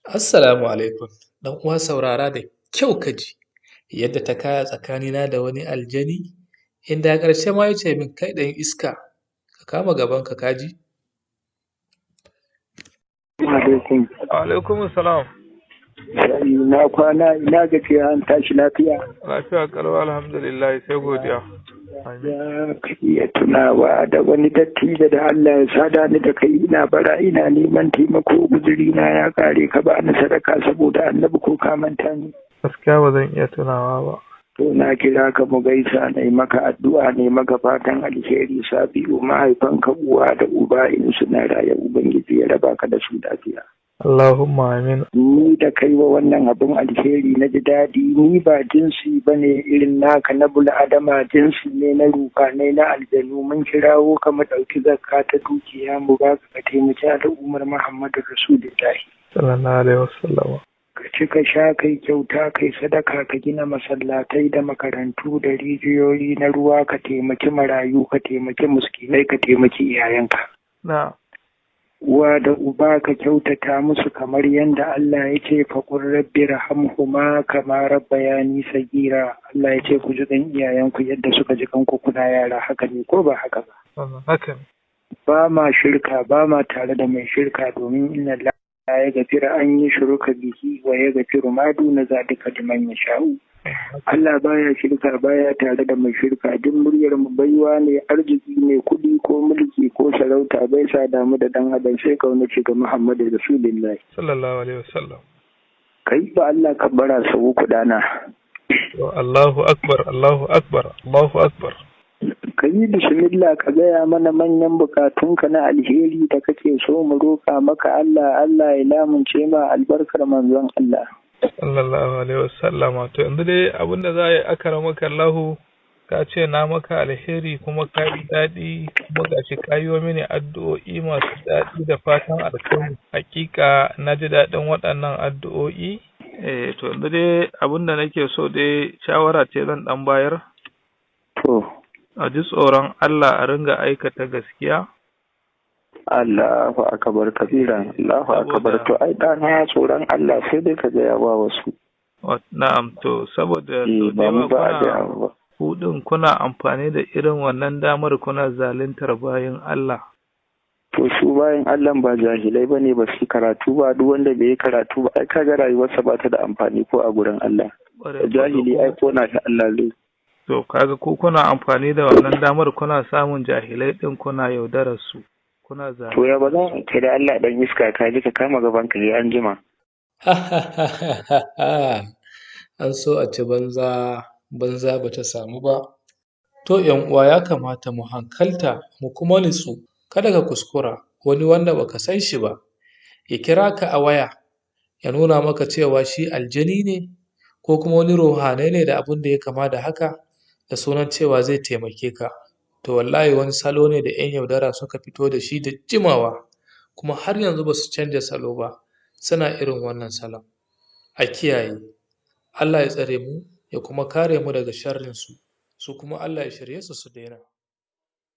Assalamu alaikum. Dan uwa saurara da kyau ka ji yadda ta kaya tsakanina da wani aljani inda a ƙarshe ma ya ce min kai ɗan iska ka kama gabanka ka ji? Alaikum. Alaikum salam. Na kwana ina gajiya an tashi lafiya. Lafiya kalau alhamdulillah sai godiya. Ya ka iya tunawa da wani dattijo da Allah ya sada ni da kai ina bara ina neman taimako guzuri na ya kare ka ba ni sadaka saboda annabi ko ka manta ni. Gaskiya ba zan iya tunawa ba. To na kira ka mu gaisa na yi maka addu'a ne maka fatan alheri sabi'u mahaifanka uwa da uba in suna raye ubangiji ya raba ka da su lafiya. Allahumma amin. Ni da kai wa wannan abin alheri na ji daɗi ni ba jinsi ba ne irin naka na bula adama jinsi ne na rufanai na aljanu mun kirawo ka mu ɗauki zakka ta dukiya mu ba ka taimaki al'ummar Muhammadu Rasulullahi. Sallallahu alaihi wasallam. Ka ci ka sha kai kyauta kai sadaka ka gina masallatai da makarantu da rijiyoyi na ruwa ka taimaki marayu ka taimaki miskinai ka taimaki iyayenka. Na. Uwa da uba ka kyautata musu kamar yadda Allah ya ce faƙur rabbi rahamhuma kama rabbayani sagira. Allah ya ce ku ji ɗan iyayenku yadda suka ji kanku kuna yara haka ne ko ba haka ba. Haka ne. Ba ma shirka ba ma tare da mai shirka domin inna Allah ya gafira an yi shuruka bihi wa ya gafiru ma duna zalika liman yasha'u. Allah baya shirka baya tare da mai shirka duk muryar mu baiwa ne arziki ne kuɗi ko mulki ko sarauta bai sa damu da dan adam sai kaunaci ga Muhammadu Rasulullahi sallallahu alaihi wasallam. Kai ba Allah kabbara sau uku dana. Allahu akbar Allahu akbar Allahu akbar. Ka yi bismillah ka gaya mana manyan bukatunka na alheri da kake so mu roƙa maka Allah ya lamunce ma albarkar manzon Allah. Sallallahu alaihi wasallam. To yanzu dai abinda za a yi akara maka Allahu ka ce na maka alheri kuma ka yi daɗi kuma ga shi kayo mini addu'o'i masu daɗi da fatan alkhairi. Hakika na ji daɗin waɗannan addu'o'i. To yanzu dai abinda nake so dai shawara ce zan ɗan bayar. To. A ji tsoron Allah a ringa aikata gaskiya. Allahu akbar kabira Allahu akbar to ai dana tsoron Allah sai dai ka gaya wa wasu. Na'am to saboda kudin kuna amfani da irin wannan damar kuna zaluntar bayan Allah. To su bayan Allah ba jahilai bane ba su karatu ba duk wanda bai yi karatu ba ai kaga rayuwarsa ba ta da amfani ko a gurin Allah. Jahili ai ko na ta Allah zai. To kaga ko kuna amfani da wannan damar kuna samun jahilai din kuna yaudarar su. To ya ba za ka da Allah dan iska ka ji ka kama gaban ka yi an jima. An so a ci banza ba ta samu ba. To ƴan uwa ya kamata mu hankalta mu kuma nutsu kada ka kuskura wani wanda baka san shi ba ya kira ka a waya ya nuna maka cewa shi aljani ne ko kuma wani ruhanai ne da abin da ya kama da haka da sunan cewa zai taimake ka. To wallahi wani salo ne da 'yan yaudara suka fito da shi da jimawa kuma har yanzu ba su canja salo ba suna irin wannan salon. A kiyaye, Allah ya tsare mu ya kuma kare mu daga sharrinsu, su kuma Allah ya shirye su daina.